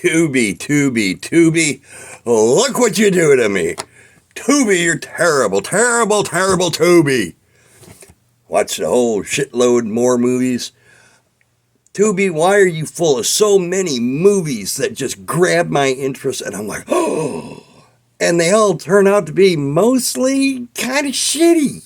TUBI. Look what you do to me. TUBI, you're terrible, terrible, terrible TUBI. Watched a whole shitload more movies. TUBI, why are you full of so many movies that just grab my interest? And I'm like, oh. And they all turn out to be mostly kind of shitty.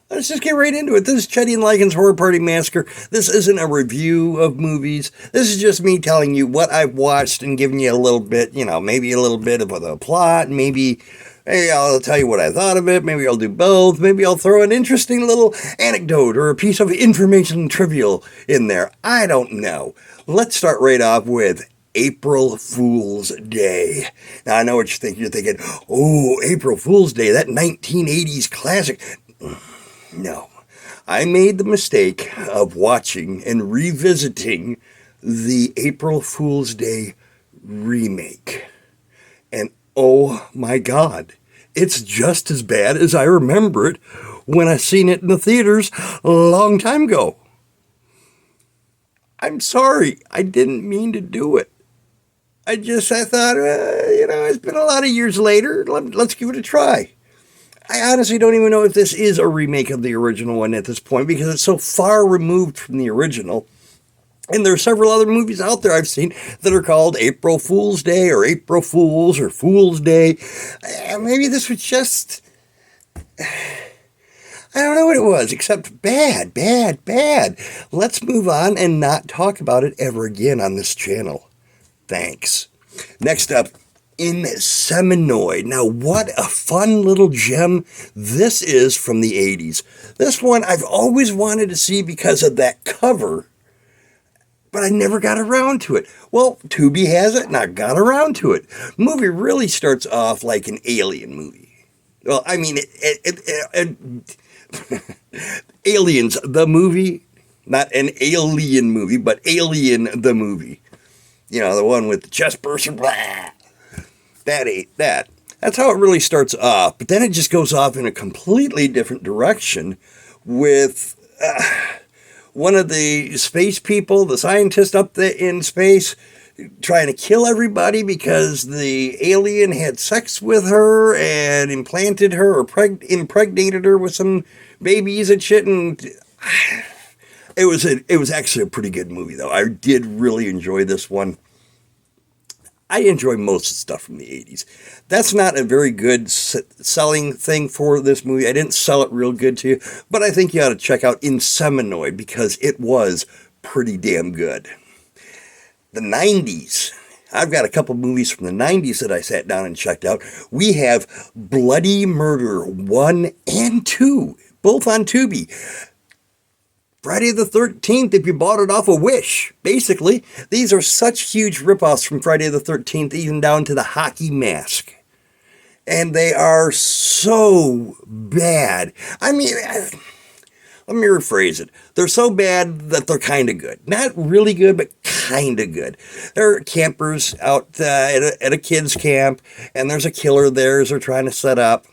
Let's just get right into it. This is Chetty and Lycan's Horror Party Massacre. This isn't a review of movies. This is just me telling you what I've watched and giving you a little bit, maybe a little bit of the plot. Maybe I'll tell you what I thought of it. Maybe I'll do both. Maybe I'll throw an interesting little anecdote or a piece of information trivial in there. I don't know. Let's start right off with April Fool's Day. Now, I know what you think. You're thinking, oh, April Fool's Day, that 1980s classic. No, I made the mistake of watching and revisiting the April Fool's Day remake. And oh my God, it's just as bad as I remember it when I seen it in the theaters a long time ago. I'm sorry, I didn't mean to do it. I thought, it's been a lot of years later, let's give it a try. I honestly don't even know if this is a remake of the original one at this point because it's so far removed from the original. And there are several other movies out there I've seen that are called April Fool's Day or April Fools or Fool's Day. Maybe this was just, I don't know what it was, except bad. Let's move on and not talk about it ever again on this channel. Thanks. Next up, Inseminoid. Now, what a fun little gem this is from the 80s. This one I've always wanted to see because of that cover, but I never got around to it. Well, TUBI has it, and I got around to it. The movie really starts off like an alien movie. Well, I mean, Aliens, the movie, not an alien movie, but Alien, the movie. The one with the chest burster, blah. That ain't that. That's how it really starts off. But then it just goes off in a completely different direction with one of the space people, the scientist up there in space, trying to kill everybody because the alien had sex with her and implanted her or impregnated her with some babies and shit. And it was actually a pretty good movie, though. I did really enjoy this one. I enjoy most of the stuff from the 80s. That's not a very good selling thing for this movie. I didn't sell it real good to you, but I think you ought to check out Inseminoid because it was pretty damn good. The 90s. I've got a couple movies from the 90s that I sat down and checked out. We have Bloody Murder 1 and 2, both on TUBI. Friday the 13th, if you bought it off a Wish. Basically, these are such huge ripoffs from Friday the 13th, even down to the hockey mask. And they are so bad. I mean, let me rephrase it. They're so bad that they're kind of good. Not really good, but kind of good. There are campers out at a kid's camp, and there's a killer there as they're trying to set up.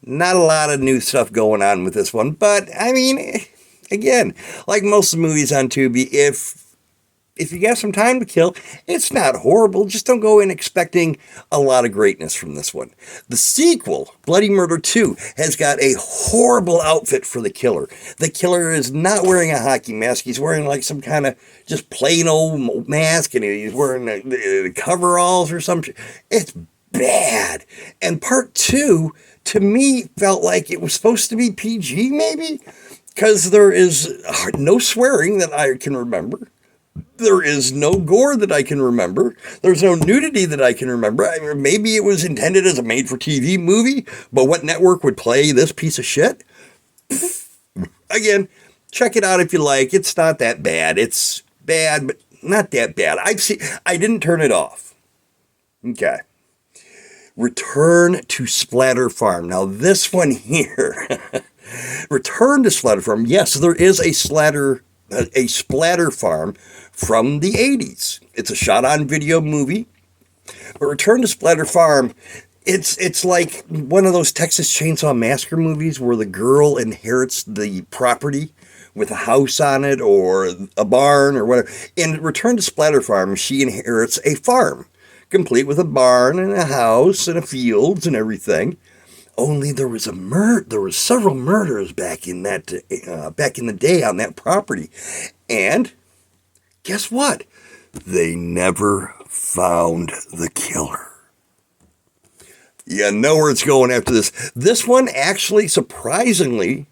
Not a lot of new stuff going on with this one, but, I mean, again, like most of the movies on TUBI, if you got some time to kill, it's not horrible. Just don't go in expecting a lot of greatness from this one. The sequel, Bloody Murder 2, has got a horrible outfit for the killer. The killer is not wearing a hockey mask. He's wearing like some kind of just plain old mask, and he's wearing the coveralls or something. It's bad. And part 2, to me, felt like it was supposed to be PG, maybe? Because there is no swearing that I can remember. There is no gore that I can remember. There's no nudity that I can remember. I mean, maybe it was intended as a made-for-TV movie, but what network would play this piece of shit? Again, check it out if you like. It's not that bad. It's bad, but not that bad. I didn't turn it off. Okay. Return to Splatter Farm. Now, this one here... Return to Splatter Farm. Yes, there is a splatter farm from the 80s. It's a shot-on video movie. But Return to Splatter Farm It's like one of those Texas Chainsaw Massacre movies where the girl inherits the property with a house on it or a barn or whatever. In Return to Splatter Farm, she inherits a farm, complete with a barn and a house and a fields and everything. Only there was several murders back in the day on that property, and guess what? They never found the killer. You know where it's going after this. This one actually, surprisingly,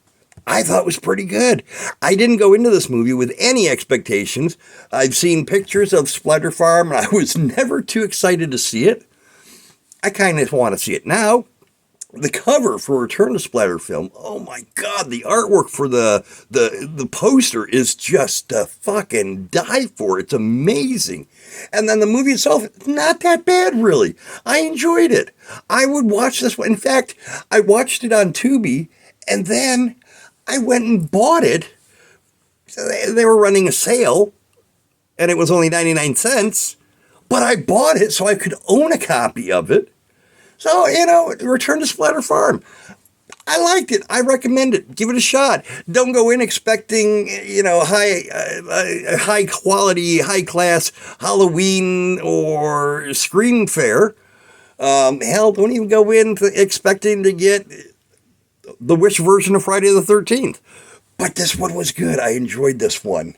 I thought was pretty good. I didn't go into this movie with any expectations. I've seen pictures of Splatter Farm, and I was never too excited to see it. I kind of want to see it now. The cover for Return to Splatter Film, oh my God, the artwork for the poster is just to fucking die for. It's amazing. And then the movie itself, not that bad, really. I enjoyed it. I would watch this one. In fact, I watched it on TUBI, and then I went and bought it. They were running a sale, and it was only 99 cents, but I bought it so I could own a copy of it. So, Return to Splatter Farm. I liked it. I recommend it. Give it a shot. Don't go in expecting, high quality, high class Halloween or Scream fare. Hell, don't even go in expecting to get the Wish version of Friday the 13th. But this one was good. I enjoyed this one.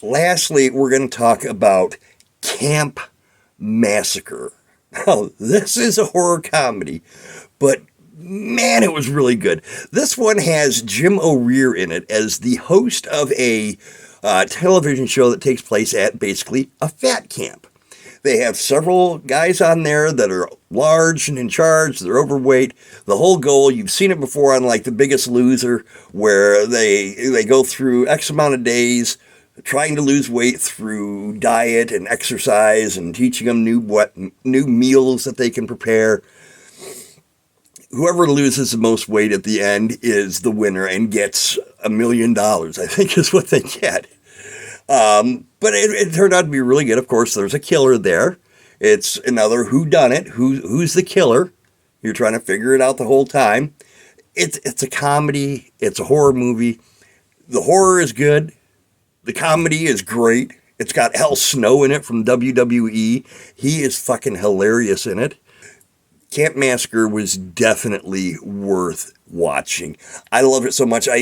Lastly, we're going to talk about Camp Massacre. Now, this is a horror comedy, but man, it was really good. This one has Jim O'Rear in it as the host of a television show that takes place at basically a fat camp. They have several guys on there that are large and in charge. They're overweight. The whole goal, you've seen it before on like The Biggest Loser, where they go through X amount of days trying to lose weight through diet and exercise and teaching them new meals that they can prepare. Whoever loses the most weight at the end is the winner and gets $1 million, I think is what they get. But it turned out to be really good. Of course, there's a killer there. It's another whodunit. Who's the killer? You're trying to figure it out the whole time. It's a comedy. It's a horror movie. The horror is good. The comedy is great. It's got Al Snow in it from WWE. He is fucking hilarious in it. Camp Massacre was definitely worth watching. I love it so much. I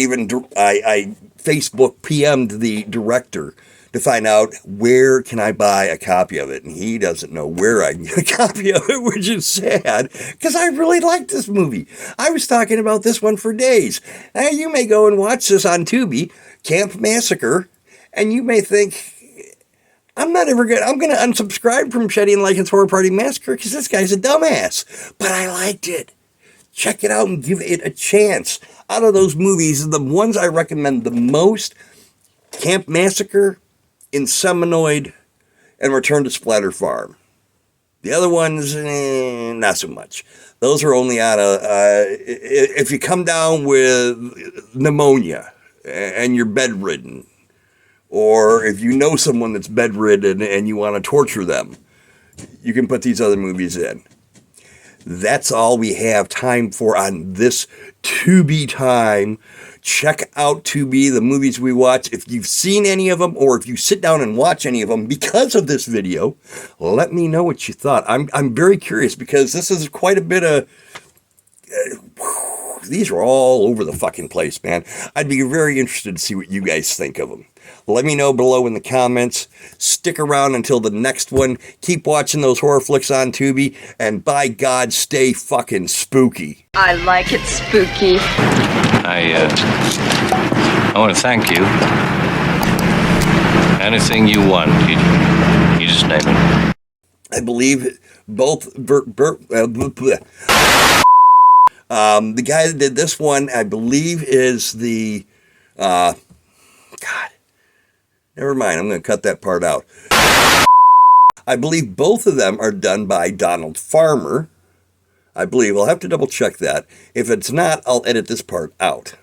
Facebook PM'd the director to find out where can I buy a copy of it, and he doesn't know where I can get a copy of it, which is sad because I really liked this movie. I was talking about this one for days. Now you may go and watch this on TUBI, Camp Massacre, and you may think, I'm going to unsubscribe from Shetty and Likens Horror Party Massacre because this guy's a dumbass. But I liked it. Check it out and give it a chance. Out of those movies, the ones I recommend the most, Camp Massacre, Inseminoid, and Return to Splatter Farm. The other ones, not so much. Those are only out of, if you come down with pneumonia and you're bedridden, or if you know someone that's bedridden and you want to torture them, you can put these other movies in. That's all we have time for on this TUBI time. Check out TUBI, the movies we watch. If you've seen any of them, or if you sit down and watch any of them because of this video, let me know what you thought. I'm very curious because this is quite a bit of... these are all over the fucking place, man. I'd be very interested to see what you guys think of them. Let me know below in the comments. Stick around until the next one. Keep watching those horror flicks on TUBI, and by God, stay fucking spooky. I like it spooky. I want to thank you. Anything you want, you just name it. I believe both the guy that did this one, I believe, is the God. Never mind, I'm going to cut that part out. I believe both of them are done by Donald Farmer. I believe. I'll have to double check that. If it's not, I'll edit this part out.